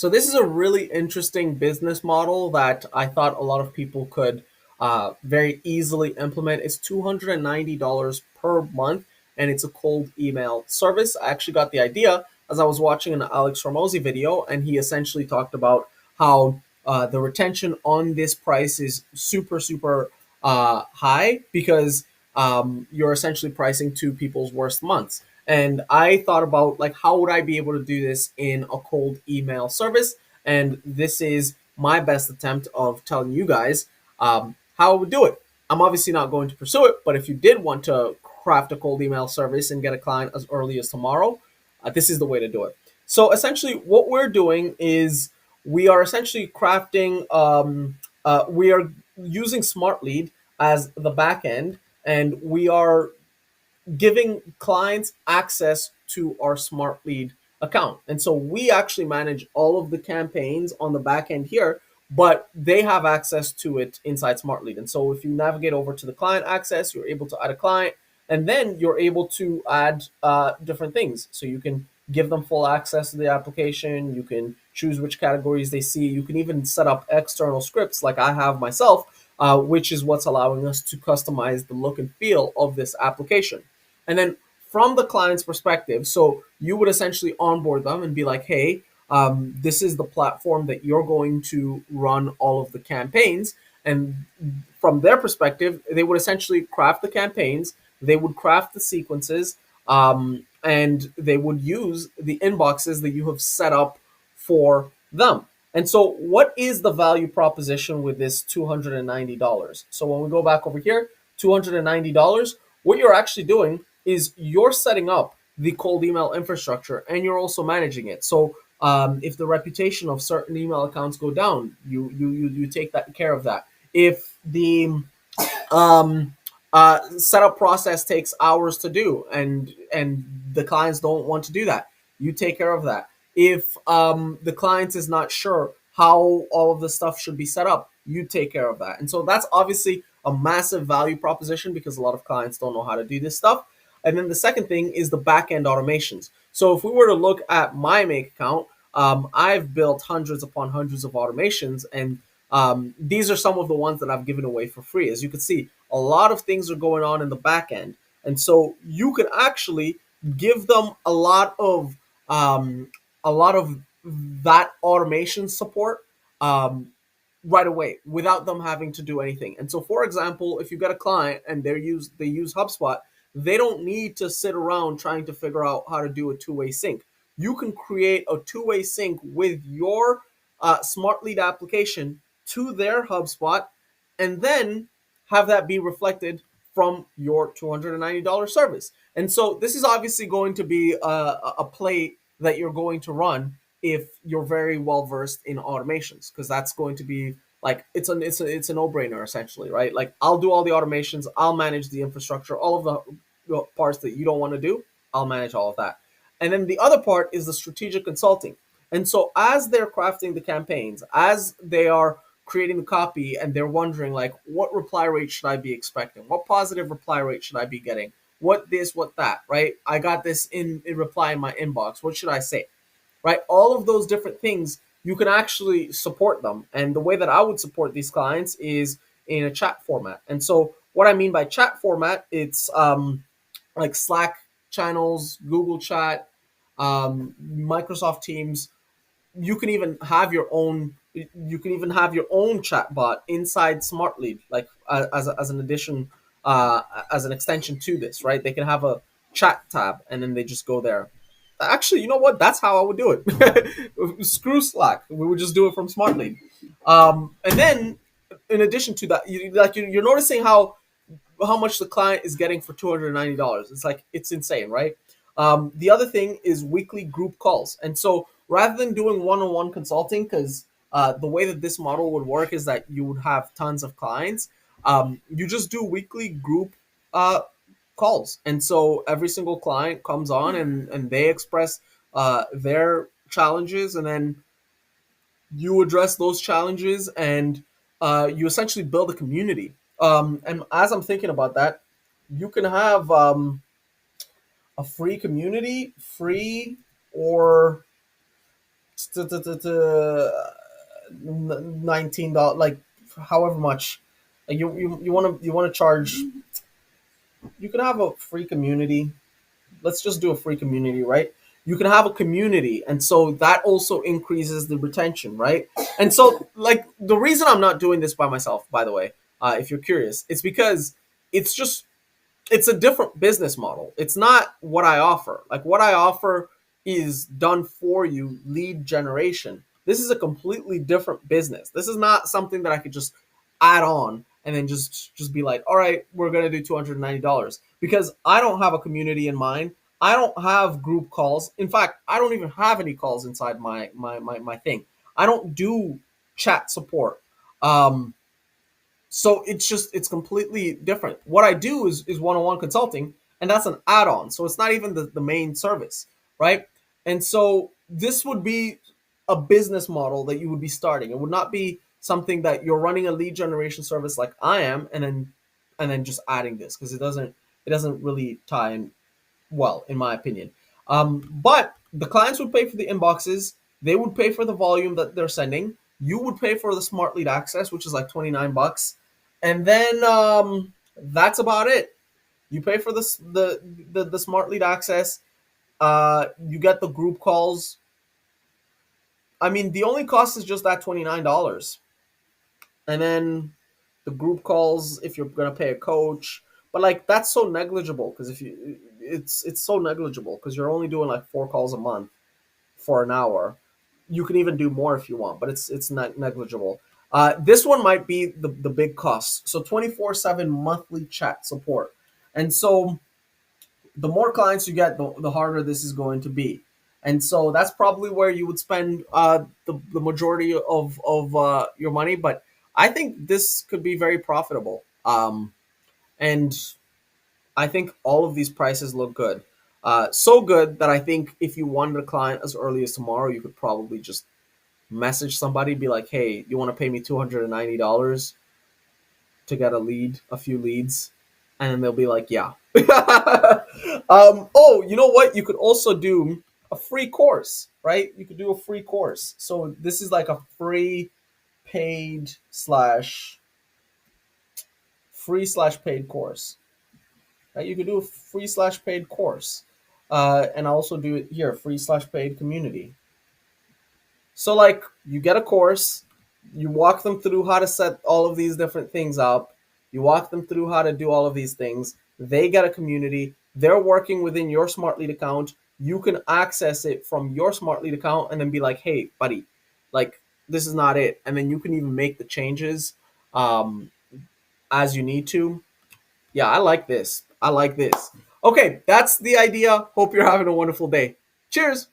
So this is a really interesting business model that I thought a lot of people could very easily implement. It's $290 per month, and it's a cold email service. I actually got the idea as I was watching an Alex Ramosi video, and he essentially talked about how the retention on this price is super high because you're essentially pricing two people's worst months. And I thought about like how would I be able to do this in a cold email service? And this is my best attempt of telling you guys how I would do it. I'm obviously not going to pursue it, but if you did want to craft a cold email service and get a client as early as tomorrow, this is the way to do it. So essentially, what we're doing is we are essentially crafting. We are using Smartlead as the back end, and we are giving clients access to our Smartlead account. And so we actually manage all of the campaigns on the back end here, but they have access to it inside Smartlead. And so if you navigate over to the client access, you're able to add a client, and then you're able to add different things. So you can give them full access to the application. You can choose which categories they see. You can even set up external scripts like I have myself, which is what's allowing us to customize the look and feel of this application. And then from the client's perspective, so you would essentially onboard them and be like, hey, this is the platform that you're going to run all of the campaigns. And from their perspective, they would essentially craft the campaigns, they would craft the sequences, and they would use the inboxes that you have set up for them. And so, what is the value proposition with this $290? So, when we go back over here, $290, what you're actually doing is you're setting up the cold email infrastructure and you're also managing it. So, if the reputation of certain email accounts go down, you take that care of that. If the um, setup process takes hours to do, and the clients don't want to do that, you take care of that. If the client is not sure how all of the stuff should be set up, you take care of that. And so that's obviously a massive value proposition because a lot of clients don't know how to do this stuff. And then the second thing is the back end automations. So if we were to look at my Make account, I've built hundreds upon hundreds of automations, and these are some of the ones that I've given away for free. As you can see, a lot of things are going on in the back end. And so you can actually give them um, a lot of that automation support um, right away without them having to do anything. And so, for example, if you got a client and they use HubSpot, they don't need to sit around trying to figure out how to do a two-way sync. You can create a two-way sync with your Smart Lead application to their HubSpot, and then have that be reflected from your $290 service. And so this is obviously going to be a play that you're going to run if you're very well versed in automations, because that's going to be like it's a no-brainer essentially, right? Like I'll do all the automations, I'll manage the infrastructure, all of the parts that you don't want to do, I'll manage all of that. And then the other part is the strategic consulting. And so as they're crafting the campaigns, as they are creating the copy and they're wondering like what reply rate should I be expecting? What positive reply rate should I be getting? What this, what that, right? I got this in reply in my inbox. What should I say? Right? All of those different things, you can actually support them. And the way that I would support these clients is in a chat format. And so what I mean by chat format, it's like Slack channels, Google Chat, Microsoft Teams. You can even have your own chat bot inside Smartlead, like as an addition, as an extension to this, right? They can have a chat tab and then they just go there. Actually, you know what? That's how I would do it. Screw Slack. We would just do it from Smartlead. And then, in addition to that, you're noticing how much the client is getting for $290. It's like it's insane, right? The other thing is weekly group calls, and so rather than doing one-on-one consulting, because the way that this model would work is that you would have tons of clients. You just do weekly group uh, calls, and so every single client comes on and they express their challenges, and then you address those challenges, and you essentially build a community. And as I'm thinking about that, you can have a free community, free or $19, like however much. Like you want to charge. You can have a free community. Let's just do a free community, right? You can have a community, and so that also increases the retention, right? And so, like, the reason I'm not doing this by myself, by the way, if you're curious, it's because it's just it's a different business model. It's not what I offer. Like, what I offer is done for you lead generation. This is a completely different business. This is not something that I could just add on and then just be like, all right, we're gonna do $290 because I don't have a community in mind. I don't have group calls. In fact, I don't even have any calls inside my thing. I don't do chat support. Um, so it's completely different. What I do is one-on-one consulting, and that's an add-on. So it's not even the main service, right? And so this would be a business model that you would be starting. It would not be something that you're running a lead generation service like I am, and then just adding this because it doesn't really tie in well, in my opinion. But the clients would pay for the inboxes. They would pay for the volume that they're sending. You would pay for the smart lead access, which is like $29, and then that's about it. You pay for the smart lead access. You get the group calls. I mean, the only cost is just that $29, and then the group calls if you're gonna pay a coach. But like that's so negligible because if you it's so negligible because you're only doing like 4 calls a month for an hour. You can even do more if you want, but it's not negligible. This one might be the big cost. So 24/7 monthly chat support, and so the more clients you get, the harder this is going to be. And so that's probably where you would spend the majority of your money. But I think this could be very profitable. And I think all of these prices look good. So good that I think if you wanted a client as early as tomorrow, you could probably just message somebody, be like, hey, you want to pay me $290 to get a lead, a few leads? And then they'll be like, yeah. Oh, you know what? You could also do a free course, right? You could do a free course. So this is like a paid slash free/paid course. Right? You could do a free/paid course, and also do it here, free/paid community. So like you get a course, you walk them through how to set all of these different things up. You walk them through how to do all of these things. They get a community. They're working within your Smart Lead account. You can access it from your Smart Lead account and then be like, hey, buddy, like this is not it. And then you can even make the changes um, as you need to. Yeah, I like this. I like this. Okay, that's the idea. Hope you're having a wonderful day. Cheers.